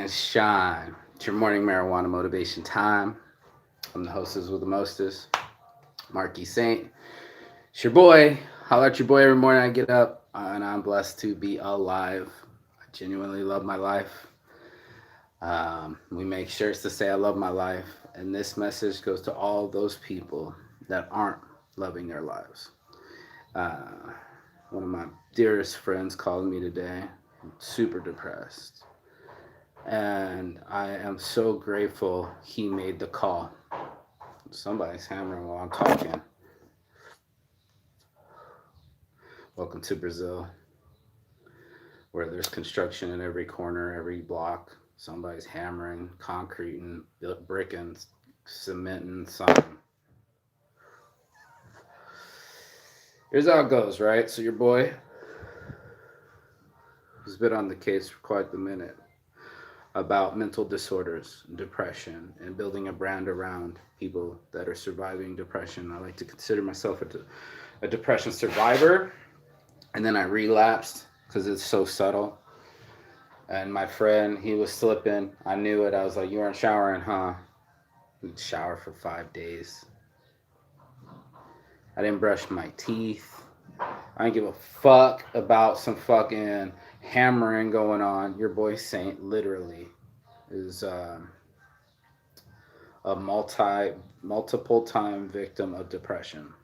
and shine. It's your morning marijuana motivation time. I'm the hostess with the mostest, Marky Saint. It's your boy. Holler at your boy every morning I get up, and I'm blessed to be alive. I genuinely love my life. We make shirts to say I love my life, and this message goes to all those people that aren't loving their lives. Uh, One of my dearest friends called me today, super depressed. And I am so grateful he made the call. Somebody's hammering while I'm talking. Welcome to Brazil, where there's construction in every corner, every block. Somebody's hammering, concrete, and bricking, cementing something. Here's how it goes, right? So your boy has been on the case for quite the minute about mental disorders, depression, and building a brand around people that are surviving depression. I like to consider myself a depression survivor, and then I relapsed because it's so subtle. And my friend, he was slipping. I knew it. I was like, "You weren't showering, huh?" I'd shower for 5 days. I didn't brush my teeth. I didn't give a fuck about some fucking hammering going on. Your boy Saint literally is a multiple time victim of depression.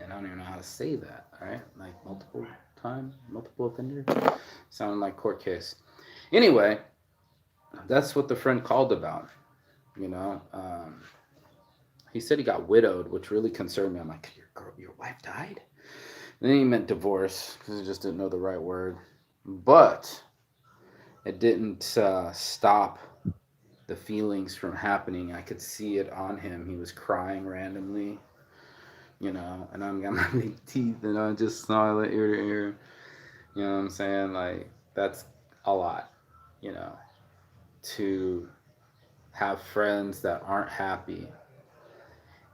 And I don't even know how to say that, all right? Like multiple offender? Sounding like court case. Anyway, that's what the friend called about, you know. He said he got widowed, which really concerned me. I'm like, your wife died? And then he meant divorce because he just didn't know the right word. But it didn't stop the feelings from happening. I could see it on him. He was crying randomly, and I'm got my big teeth and I just snarl it ear to ear. You know what I'm saying? Like, that's a lot, you know, to have friends that aren't happy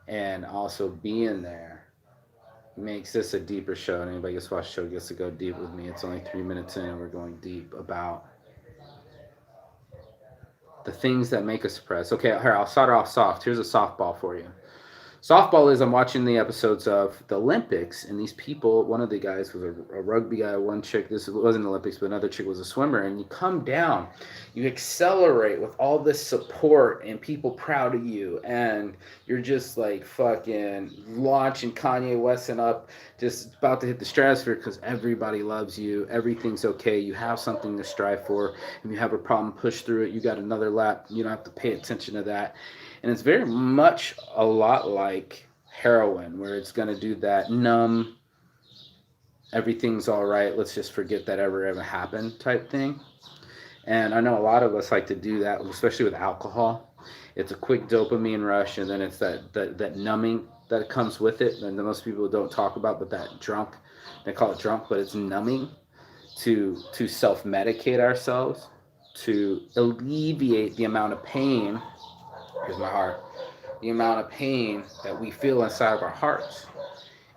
and also being there makes this a deeper show. And anybody gets to watch the show gets to go deep with me. It's only 3 minutes in and we're going deep about the things that make us depressed. Okay, here, I'll start off soft. Here's a softball for you. Softball is I'm watching the episodes of the Olympics, and these people, one of the guys was a rugby guy, one chick, this wasn't the Olympics, but another chick was a swimmer, and you come down, you accelerate with all this support and people proud of you, and you're just like fucking launching Kanye West and up, just about to hit the stratosphere because everybody loves you, everything's okay, you have something to strive for, if you have a problem, push through it, you got another lap, you don't have to pay attention to that. And it's very much a lot like heroin, where it's going to do that numb, everything's all right, let's just forget that ever happened type thing. And I know a lot of us like to do that, especially with alcohol. It's a quick dopamine rush, and then it's that numbing that comes with it, and most people don't talk about, but that drunk, they call it drunk, but it's numbing to self medicate ourselves to alleviate the amount of pain. Here's my heart. The amount of pain that we feel inside of our hearts,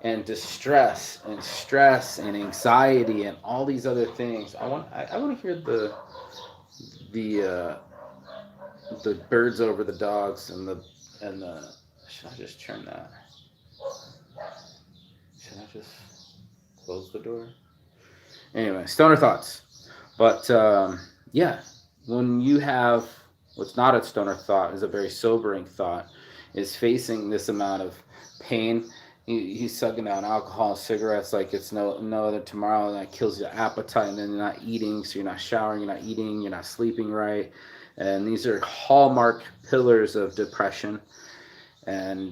and distress and stress and anxiety and all these other things. I want to hear the uh, the birds over the dogs and the. Should I just turn that? Should I just close the door? Anyway, stoner thoughts. But yeah, when you have what's not a stoner thought is a very sobering thought, is facing this amount of pain. He's sucking down alcohol and cigarettes like it's no other tomorrow, and that kills your appetite, and then you're not eating, so you're not showering, you're not eating, you're not sleeping right. And these are hallmark pillars of depression. And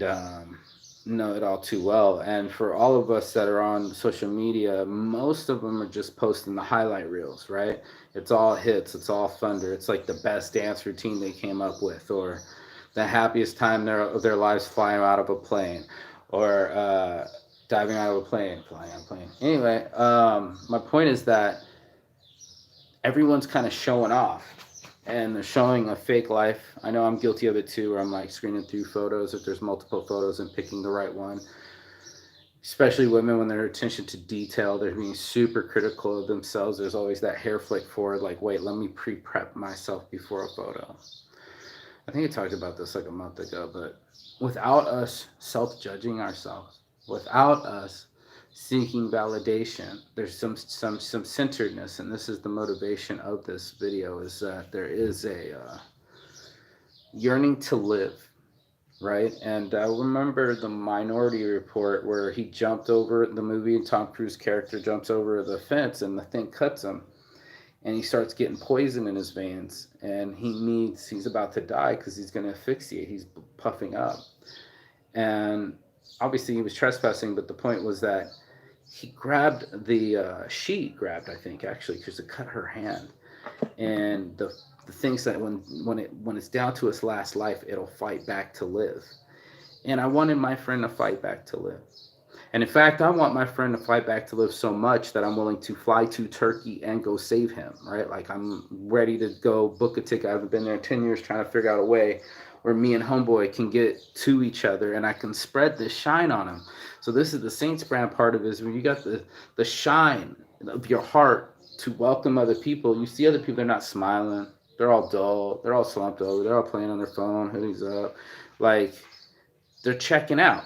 know it all too well. And for all of us that are on social media, most of them are just posting the highlight reels, right? It's all hits, it's all thunder. It's like the best dance routine they came up with, or the happiest time of their lives flying out of a plane, or diving out of a plane, flying out of a plane. Anyway, my point is that everyone's kind of showing off, and they're showing a fake life. I know I'm guilty of it too, where I'm like screening through photos if there's multiple photos and picking the right one. especially women when their attention to detail, they're being super critical of themselves. There's always that hair flick forward, like, wait, let me pre-prep myself before a photo. I think I talked about this like a month ago, but without us self-judging ourselves, without us seeking validation, there's some centeredness, and this is the motivation of this video: is that there is a yearning to live, right? And I remember the Minority Report where he jumped over the movie, and Tom Cruise character jumps over the fence, and the thing cuts him, and he starts getting poison in his veins, and he's about to die because he's going to asphyxiate. He's puffing up, and obviously he was trespassing, but the point was that he grabbed the she grabbed, I think, actually, because it cut her hand, and the things that when it's down to its last life, it'll fight back to live. And I wanted my friend to fight back to live. And in fact, I want my friend to fight back to live so much that I'm willing to fly to Turkey and go save him, right? Like, I'm ready to go book a ticket. I haven't been there in 10 years, trying to figure out a way where me and homeboy can get to each other and I can spread this shine on him. So this is the Saints brand part of it, is when you got the shine of your heart to welcome other people. You see other people, they're not smiling. They're all dull. They're all slumped over. They're all playing on their phone, hoodies up. Like, they're checking out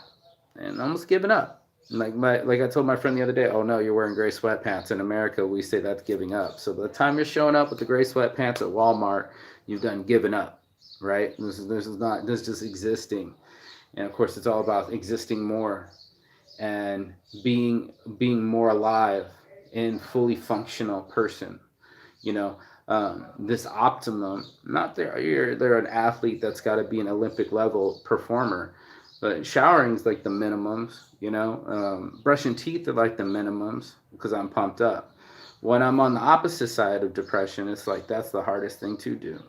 and almost giving up. Like I told my friend the other day, oh no, you're wearing gray sweatpants. In America, we say that's giving up. So by the time you're showing up with the gray sweatpants at Walmart, you've done given up, right? This is just existing. And of course, it's all about existing more and being more alive and fully functional person. You know, this optimum, not they're an athlete that's got to be an Olympic level performer, but showering is like the minimums, you know. Brushing teeth are like the minimums because I'm pumped up. When I'm on the opposite side of depression, it's like that's the hardest thing to do.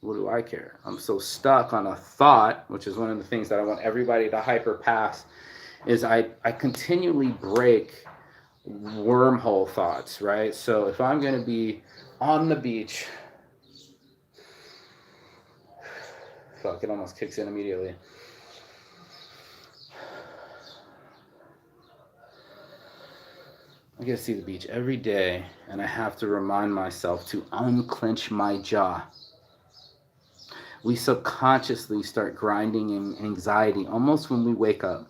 What do I care? I'm so stuck on a thought, which is one of the things that I want everybody to hyper pass, is I continually break wormhole thoughts, right? So if I'm going to be on the beach, fuck, it almost kicks in immediately. I get to see the beach every day, and I have to remind myself to unclench my jaw. We subconsciously start grinding in anxiety almost when we wake up.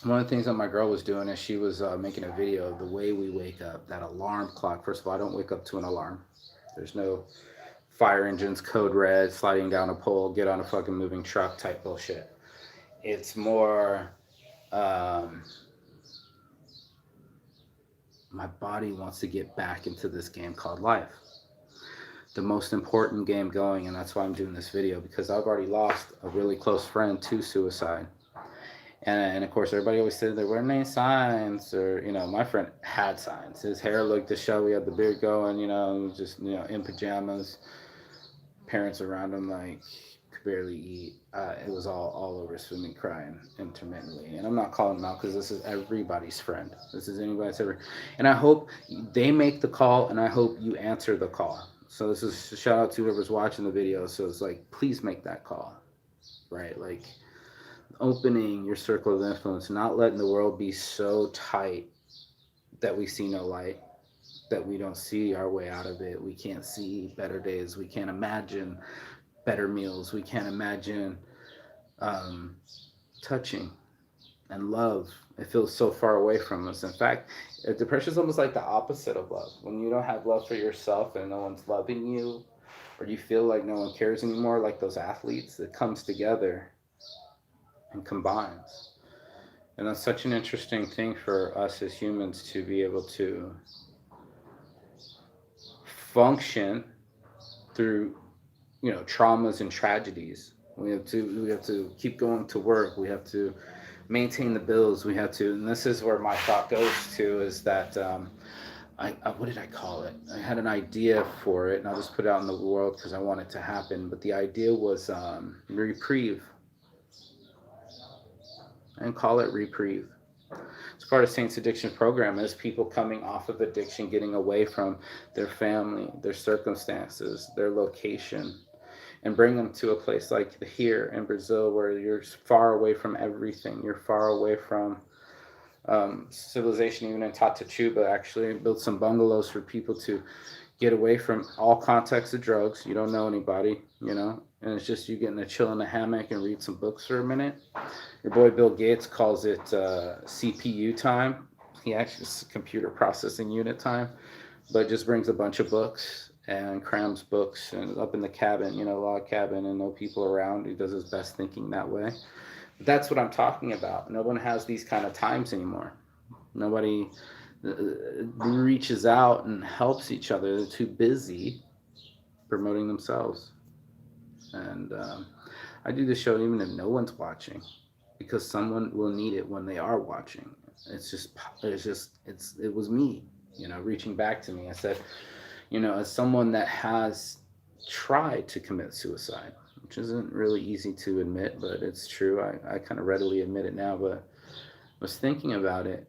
One of the things that my girl was doing is she was making a video of the way we wake up, that alarm clock. First of all, I don't wake up to an alarm. There's no fire engines, code red, sliding down a pole, get on a fucking moving truck type bullshit. It's more, my body wants to get back into this game called life. The most important game going, and that's why I'm doing this video, because I've already lost a really close friend to suicide. And of course, everybody always said there weren't any signs, or, you know, my friend had signs. His hair looked disheveled, he had the beard going, you know, just, you know, in pajamas, parents around him, like, could barely eat. It was all over swimming, crying intermittently. And I'm not calling him out because this is everybody's friend. This is anybody's ever. And I hope they make the call, and I hope you answer the call. So this is a shout out to whoever's watching the video. So it's like, please make that call, right? Like, opening your circle of influence, not letting the world be so tight that we see no light, that we don't see our way out of it. We can't see better days. We can't imagine better meals. We can't imagine touching and love. It feels so far away from us. In fact, depression is almost like the opposite of love. When you don't have love for yourself and no one's loving you, or you feel like no one cares anymore, like those athletes, it comes together and combines. And that's such an interesting thing for us as humans, to be able to function through, you know, traumas and tragedies. We have to keep going to work. We have to maintain the bills. We have to, and this is where my thought goes to, is that what did I call it? I had an idea for it, and I'll just put it out in the world because I want it to happen. But the idea was reprieve, and call it reprieve. It's part of Saints Addiction program, is people coming off of addiction, getting away from their family, their circumstances, their location, and bring them to a place like here in Brazil, where you're far away from everything. You're far away from civilization, even in Tatachuba, actually built some bungalows for people to get away from all context of drugs. You don't know anybody, and it's just you getting to chill in a hammock and read some books for a minute. Your boy Bill Gates calls it CPU time. He actually it's computer processing unit time, but just brings a bunch of books and crams books and up in the cabin, log cabin, and no people around. He does his best thinking that way. That's what I'm talking about. No one has these kind of times anymore. Nobody reaches out and helps each other. They're too busy promoting themselves. And I do the show even if no one's watching, because someone will need it when they are watching. It was me, reaching back to me. I said, as someone that has tried to commit suicide, which isn't really easy to admit, but it's true. I kind of readily admit it now, but was thinking about it.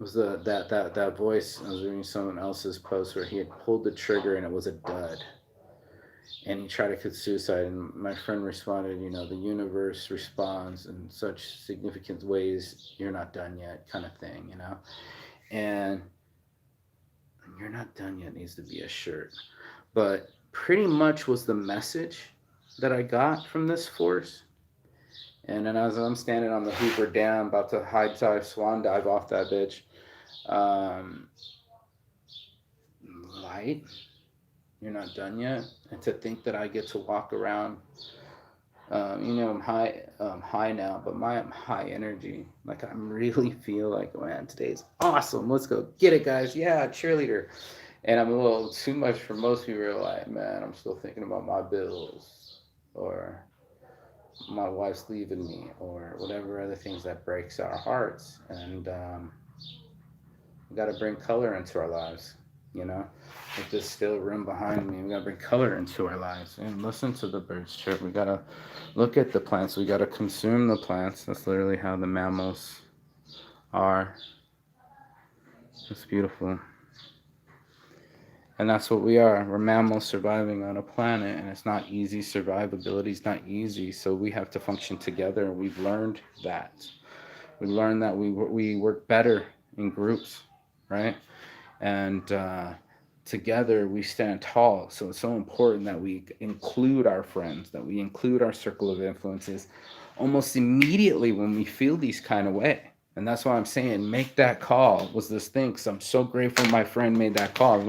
It was that voice. I was reading someone else's post where he had pulled the trigger and it was a dud, and he tried to commit suicide. And my friend responded, the universe responds in such significant ways. You're not done yet, kind of thing. And you're not done yet needs to be a shirt, but pretty much was the message that I got from this force. And then as I'm standing on the Hoover Dam, about to high dive, swan dive off that bitch, um, light, you're not done yet. And to think that I get to walk around, I'm high now, but I'm high energy. Like I really feel like, man, today's awesome. Let's go get it, guys. Yeah, cheerleader. And I'm a little too much for most people. Are like, man, I'm still thinking about my bills, or my wife's leaving me, or whatever other things that breaks our hearts. And we got to bring color into our lives, with this still room behind me. We got to bring color into our lives and listen to the birds chirp. We got to look at the plants. We got to consume the plants. That's literally how the mammals are. It's beautiful. And that's what we are. We're mammals surviving on a planet, and it's not easy. Survivability is not easy, so we have to function together. And we've learned that. We learned that we work better in groups, right? And together we stand tall. So it's so important that we include our friends, that we include our circle of influences almost immediately when we feel these kind of way. And that's why I'm saying make that call was this thing, because I'm so grateful my friend made that call.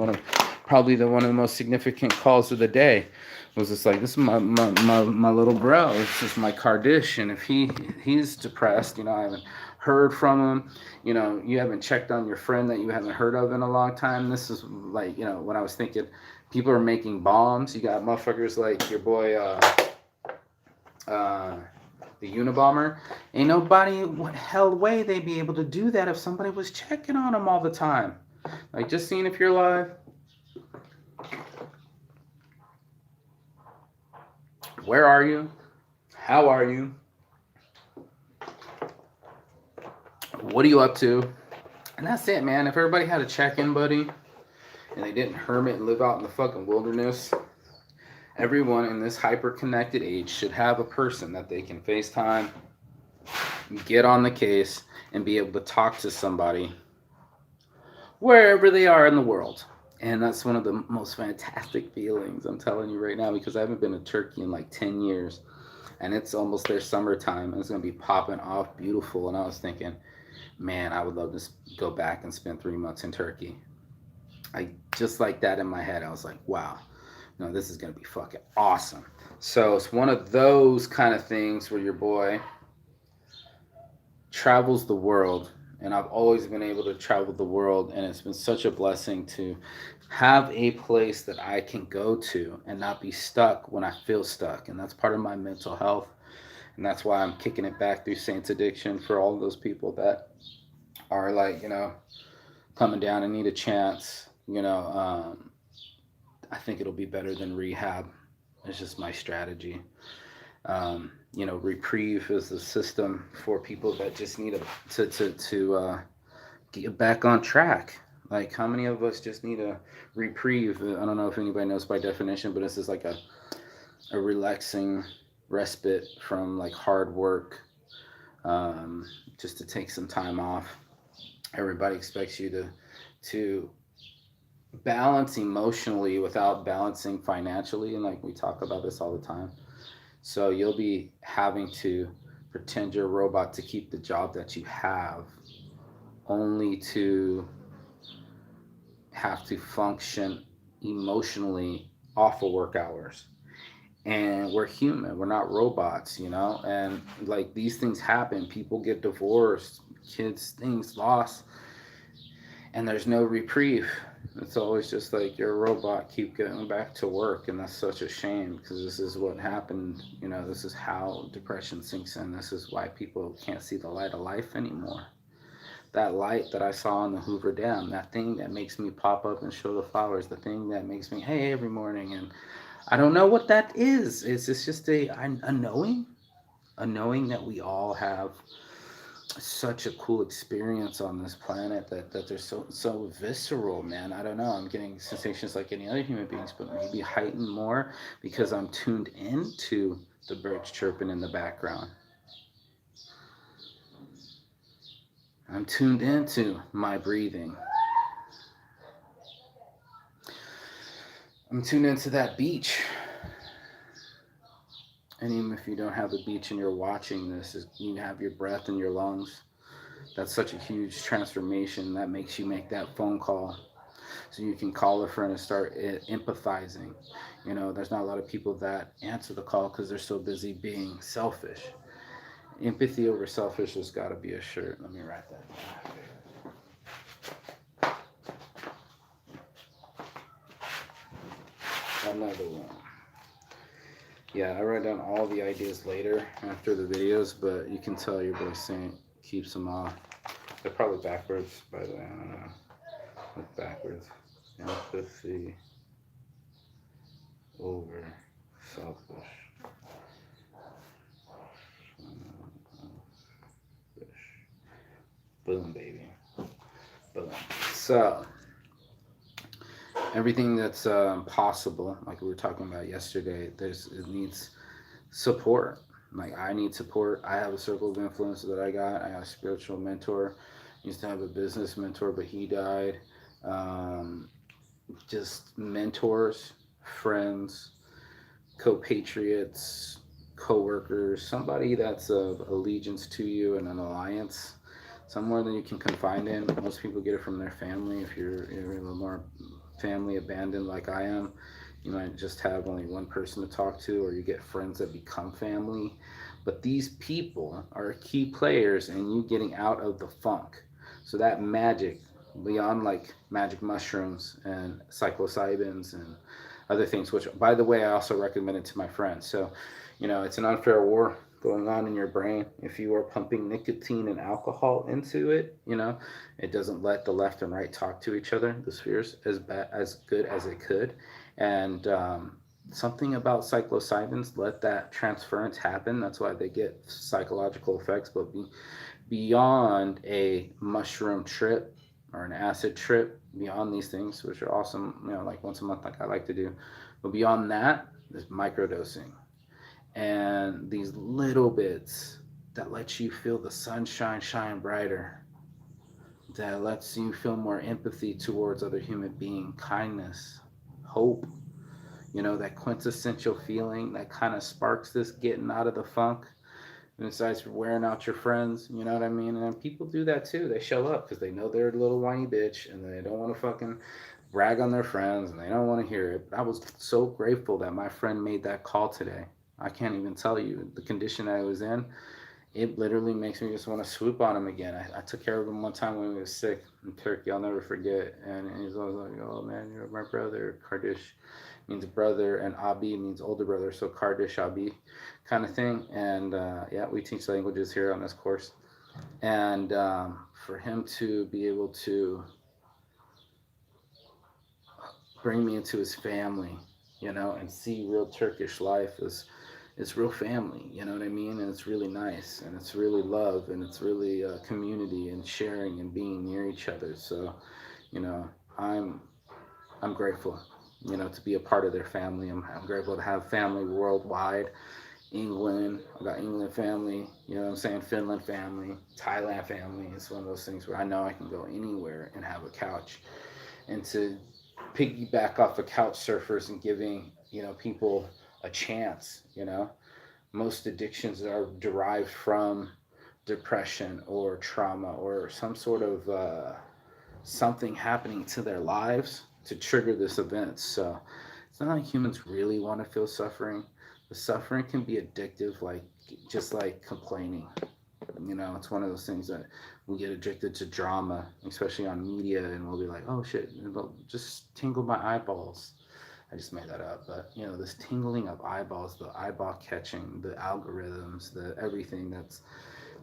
Probably one of the most significant calls of the day was just like, this is my little bro. It's just my Kardish. And if he's depressed, I haven't heard from him, you haven't checked on your friend that you haven't heard of in a long time. This is like, when I was thinking people are making bombs, you got motherfuckers like your boy, the Unabomber. Ain't nobody hell way they'd be able to do that if somebody was checking on them all the time. Like, just seeing if you're alive. Where are you? How are you? What are you up to? And that's it, man. If everybody had a check-in buddy and they didn't hermit and live out in the fucking wilderness, everyone in this hyper-connected age should have a person that they can FaceTime, get on the case, and be able to talk to somebody wherever they are in the world. And that's one of the most fantastic feelings, I'm telling you right now, because I haven't been to Turkey in like 10 years. And it's almost their summertime, and it's going to be popping off beautiful. And I was thinking, man, I would love to go back and spend 3 months in Turkey. I just like that in my head. I was like, wow, this is going to be fucking awesome. So it's one of those kind of things where your boy travels the world. And I've always been able to travel the world, and it's been such a blessing to have a place that I can go to and not be stuck when I feel stuck. And that's part of my mental health. And that's why I'm kicking it back through Saints Addiction for all those people that are like, coming down and need a chance. I think it'll be better than rehab. It's just my strategy. Reprieve is the system for people that just need to get back on track. Like, how many of us just need a reprieve? I don't know if anybody knows by definition, but this is like a relaxing respite from like hard work, just to take some time off. Everybody expects you to balance emotionally without balancing financially, and like we talk about this all the time. So you'll be having to pretend you're a robot to keep the job that you have, only to have to function emotionally off of work hours. And we're human, we're not robots, you know? And like these things happen, people get divorced, kids, things lost, and there's no reprieve. It's always just like you're a robot, keep getting back to work. And that's such a shame because this is what happened. You know, this is how depression sinks in. This is why people can't see the light of life anymore. That light that I saw on the Hoover Dam, that thing that makes me pop up and show the flowers, the thing that makes me, hey, every morning. And I don't know what that is. It's just a knowing that we all have such a cool experience on this planet, that they're so visceral, man. I don't know, I'm getting sensations like any other human beings, but maybe heightened more because I'm tuned into the birds chirping in the background. I'm tuned into my breathing. I'm tuned into that beach. And even if you don't have a beach and you're watching this, you have your breath in your lungs. That's such a huge transformation that makes you make that phone call so you can call a friend and start empathizing. You know, there's not a lot of people that answer the call because they're so busy being selfish. Empathy over selfish has got to be a shirt. Let me write that down. Another one. Yeah, I write down all the ideas later after the videos, but you can tell your boy Saint keeps them all. They're probably backwards, by the way. I don't know. Look backwards. Empathy over selfish. Boom, baby. Boom. So, everything that's possible, like we were talking about yesterday, it needs support. Like I need support. I have a circle of influence that I got. I got a spiritual mentor. I used to have a business mentor, but he died. Um, just mentors, friends, co-patriots, co-workers, somebody that's of allegiance to you and an alliance, somewhere that you can confide in. Most people get it from their family. If you're a little more family abandoned like I am, you might just have only one person to talk to, or you get friends that become family. But these people are key players in you getting out of the funk. So that magic, beyond like magic mushrooms and psilocybins and other things, which by the way I also recommend it to my friends. So, you know, it's an unfair war going on in your brain. If you are pumping nicotine and alcohol into it, you know, it doesn't let the left and right talk to each other, the spheres, as good as it could. And something about psilocybins let that transference happen. That's why they get psychological effects. But beyond a mushroom trip or an acid trip, beyond these things, which are awesome, you know, like once a month, like I like to do, but beyond that, there's microdosing and these little bits that let you feel the sunshine shine brighter, that lets you feel more empathy towards other human being, kindness, hope, you know, that quintessential feeling that kind of sparks this getting out of the funk. And besides wearing out your friends, you know what I mean? And people do that too. They show up because they know they're a little whiny bitch and they don't want to fucking brag on their friends and they don't want to hear it. But I was so grateful that my friend made that call today. I can't even tell you the condition I was in. It literally makes me just want to swoop on him again. I took care of him one time when he was sick in Turkey. I'll never forget. And he's always like, "Oh man, you're my brother." Kardish means brother, and Abi means older brother. So Kardish Abi, kind of thing. And yeah, we teach languages here on this course. And for him to be able to bring me into his family, you know, and see real Turkish life is it's real family, you know what I mean? And it's really nice, and it's really love, and it's really community and sharing and being near each other. So, you know, I'm grateful, you know, to be a part of their family. I'm grateful to have family worldwide England. I got England family. You know what I'm saying? Finland family, Thailand family. It's one of those things where I know I can go anywhere and have a couch. And to piggyback off of couch surfers and giving, people a chance, most addictions are derived from depression or trauma or some sort of something happening to their lives to trigger this event. So it's not like humans really want to feel suffering. The suffering can be addictive, like just like complaining. It's one of those things that we get addicted to drama, especially on media, and we'll be like, oh shit, it'll just tingle my eyeballs. I just made that up, but this tingling of eyeballs, the eyeball catching, the algorithms, the everything that's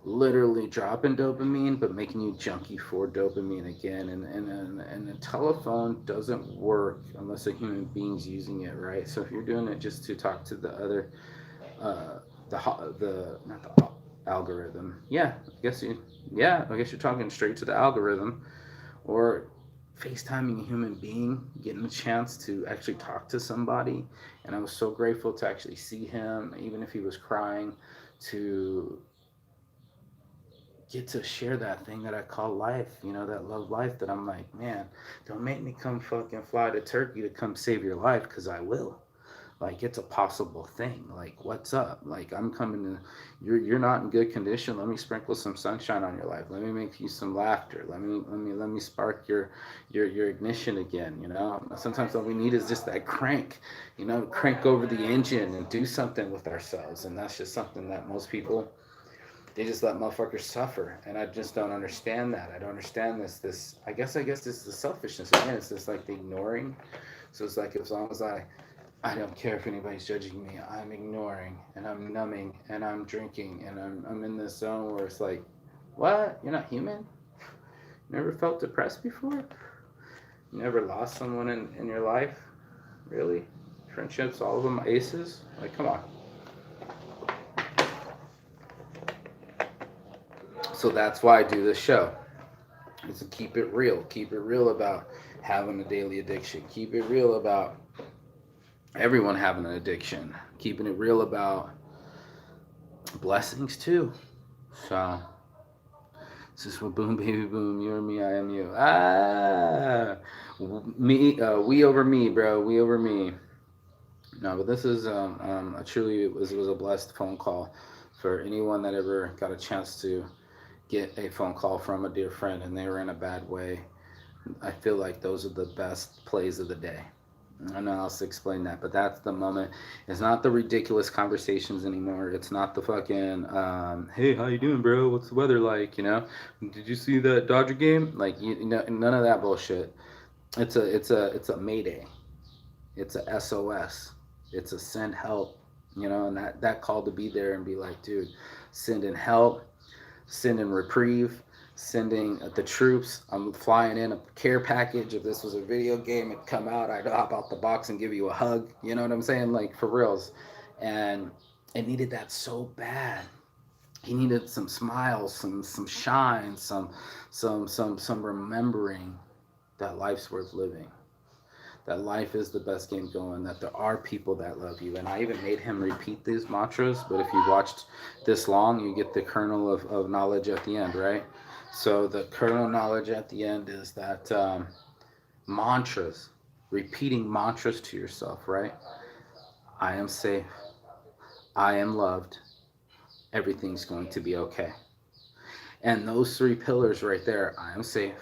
literally dropping dopamine but making you junkie for dopamine again, and the telephone doesn't work unless a human being's using it, right? So if you're doing it just to talk to the other the not the algorithm, I guess you're talking straight to the algorithm, or FaceTiming a human being, getting a chance to actually talk to somebody. And I was so grateful to actually see him, even if he was crying, to get to share that thing that I call life, that love life, that I'm like, man, don't make me come fucking fly to Turkey to come save your life, because I will. Like, it's a possible thing. Like, what's up? Like, I'm coming to, you're not in good condition. Let me sprinkle some sunshine on your life. Let me make you some laughter. Let me spark your ignition again. Sometimes all we need is just that crank. Crank over the engine and do something with ourselves. And that's just something that most people, they just let motherfuckers suffer, and I just don't understand that. I don't understand this. I guess this is the selfishness again. It's just like the ignoring. So it's like, as long as I don't care if anybody's judging me, I'm ignoring and I'm numbing and I'm drinking and I'm in this zone where it's like, what? You're not human? You never felt depressed before? You never lost someone in your life? Really? Friendships, all of them aces? Like, come on. So that's why I do this show. Is to keep it real. Keep it real about having a daily addiction. Keep it real about everyone having an addiction. Keeping it real about blessings too. So this is what boom baby boom. You or me, I am you. Me, we over me, bro. We over me. No, but this is a truly, it was a blessed phone call for anyone that ever got a chance to get a phone call from a dear friend and they were in a bad way. I feel like those are the best plays of the day. I don't know how else to explain that, but that's the moment. It's not the ridiculous conversations anymore. It's not the fucking, hey, how you doing, bro? What's the weather like? Did you see that Dodger game? Like, none of that bullshit. It's a mayday. It's a SOS. It's a send help. And that call to be there and be like, dude, send in help, send in reprieve, sending the troops. I'm flying in a care package. If this was a video game, it'd come out. I'd hop out the box and give you a hug. You know what I'm saying? Like, for reals. And it needed that so bad. He needed some smiles, some shine, some remembering that life's worth living. That life is the best game going, that there are people that love you. And I even made him repeat these mantras, but if you watched this long, you get the kernel of knowledge at the end, right? So the kernel knowledge at the end is that mantras, repeating mantras to yourself, right? I am safe. I am loved. Everything's going to be okay. And those three pillars right there, I am safe,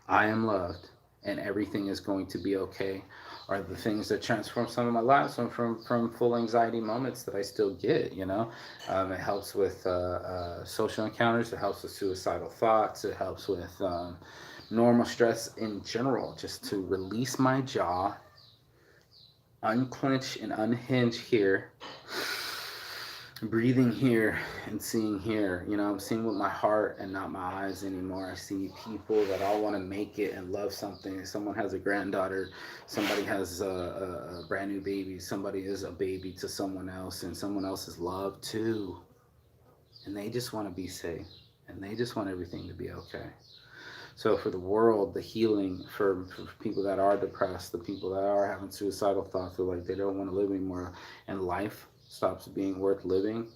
I am loved, and everything is going to be okay, are the things that transform some of my lives from full anxiety moments that I still get. It helps with social encounters. It helps with suicidal thoughts. It helps with normal stress in general, just to release my jaw, unclench and unhinge here, breathing here and seeing here. I'm seeing with my heart and not my eyes anymore. I see people that all want to make it and love something. Someone has a granddaughter, somebody has a brand new baby, somebody is a baby to someone else, and someone else is loved too, and they just want to be safe and they just want everything to be okay. So for the world, the healing for people that are depressed, the people that are having suicidal thoughts, or like they don't want to live anymore, and life stops being worth living,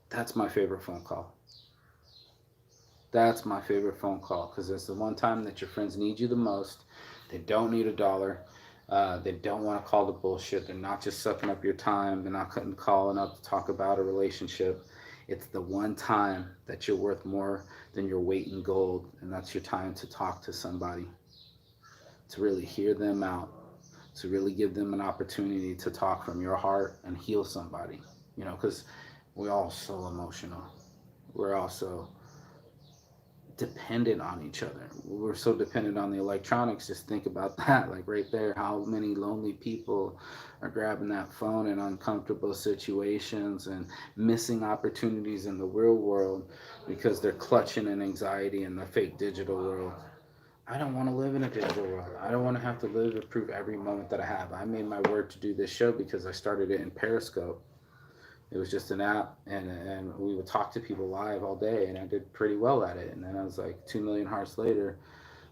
that's my favorite phone call. That's my favorite phone call because it's the one time that your friends need you the most. They don't need a dollar. They don't want to call the bullshit. They're not just sucking up your time. They're not calling up to talk about a relationship. It's the one time that you're worth more than your weight in gold, and that's your time to talk to somebody, to really hear them out, to really give them an opportunity to talk from your heart and heal somebody. You know, because we're all so emotional. We're all so dependent on each other. We're so dependent on the electronics. Just think about that, like right there, how many lonely people are grabbing that phone in uncomfortable situations and missing opportunities in the real world because they're clutching in anxiety in the fake digital world. I don't want to live in a digital world. I don't want to have to live and prove every moment that I have. I made my word to do this show because I started it in Periscope. It was just an app, and we would talk to people live all day, and I did pretty well at it. And then I was like, 2 million hearts later,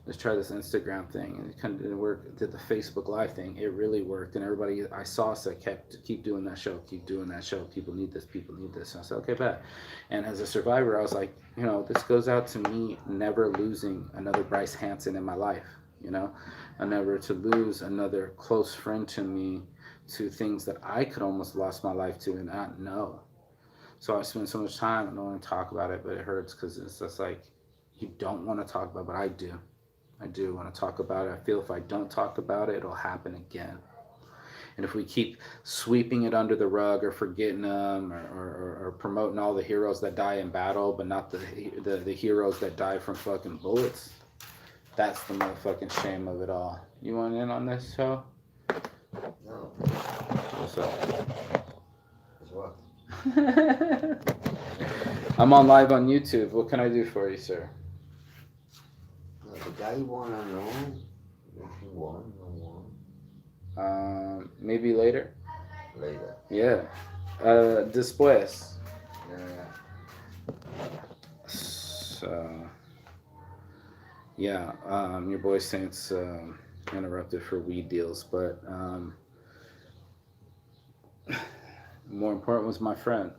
let's try this Instagram thing, and it kind of didn't work. Did the Facebook Live thing, it really worked, and everybody I saw said, keep doing that show, keep doing that show. People need this, people need this. And I said, okay, bet. And as a survivor, I was like, you know, this goes out to me never losing another Bryce Hanson in my life. You know, I never to lose another close friend to me to things that I could almost lost my life to and not know. So I spend so much time. I don't want to talk about it, but it hurts because it's just like you don't want to talk about it, but I do. I do want to talk about it. I feel if I don't talk about it, it'll happen again. And if we keep sweeping it under the rug or forgetting them or promoting all the heroes that die in battle, but not the heroes that die from fucking bullets, that's the motherfucking shame of it all. You want in on this show? No. What's up? As well. I'm on live on YouTube. What can I do for you, sir? No, the guy you want to know, if you want, no one. Maybe later. Later. Yeah. Después. Yeah. So, yeah. Your boy Saints interrupted for weed deals, but more important was my friend.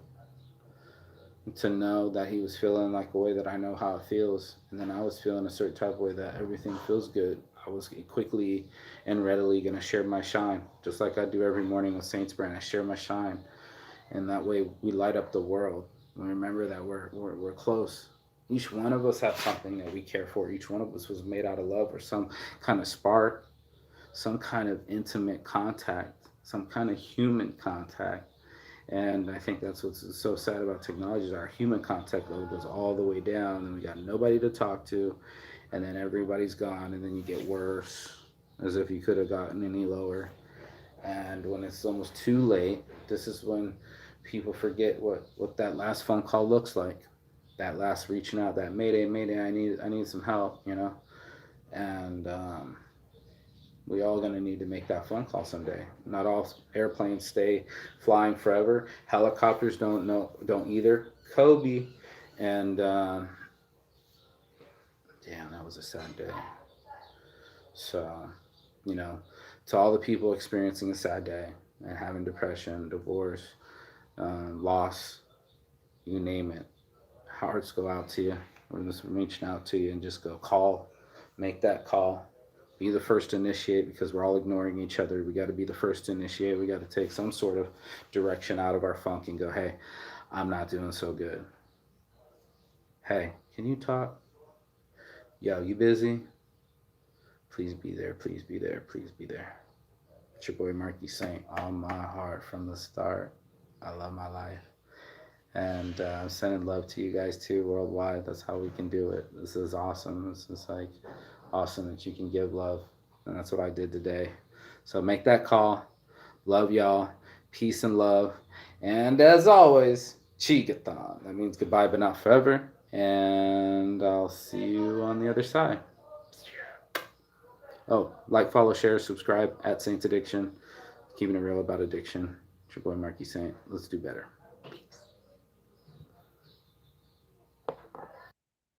To know that he was feeling like a way that I know how it feels, and then I was feeling a certain type of way that everything feels good. I was quickly and readily going to share my shine, just like I do every morning with Saints Brand. I share my shine, and that way we light up the world. We remember that we're close. Each one of us has something that we care for. Each one of us was made out of love or some kind of spark, some kind of intimate contact, some kind of human contact. And I think that's what's so sad about technology is our human contact level goes all the way down, and we got nobody to talk to, and then everybody's gone, and then you get worse, as if you could have gotten any lower. And when it's almost too late, this is when people forget what that last phone call looks like, that last reaching out, that mayday, mayday, I need some help, you know, and we all gonna need to make that phone call someday. Not all airplanes stay flying forever. Helicopters don't either. Kobe, and damn, that was a sad day. So, you know, to all the people experiencing a sad day and having depression, divorce, loss, you name it, hearts go out to you. We're just reaching out to you and just go call, make that call. Be the first to initiate because we're all ignoring each other. We got to be the first to initiate. We got to take some sort of direction out of our funk and go, hey, I'm not doing so good. Hey, can you talk? Yo, you busy? Please be there. Please be there. Please be there. It's your boy Marky Saint on my heart from the start. I love my life. And I'm sending love to you guys too worldwide. That's how we can do it. This is awesome. This is like awesome that you can give love, and that's what I did today. So make that call. Love y'all. Peace and love. And as always, Chigathon. That means goodbye but not forever. And I'll see you on the other side. Oh, like, follow, share, subscribe at Saints Addiction. Keeping it real about addiction. It's your boy Marky Saint. Let's do better.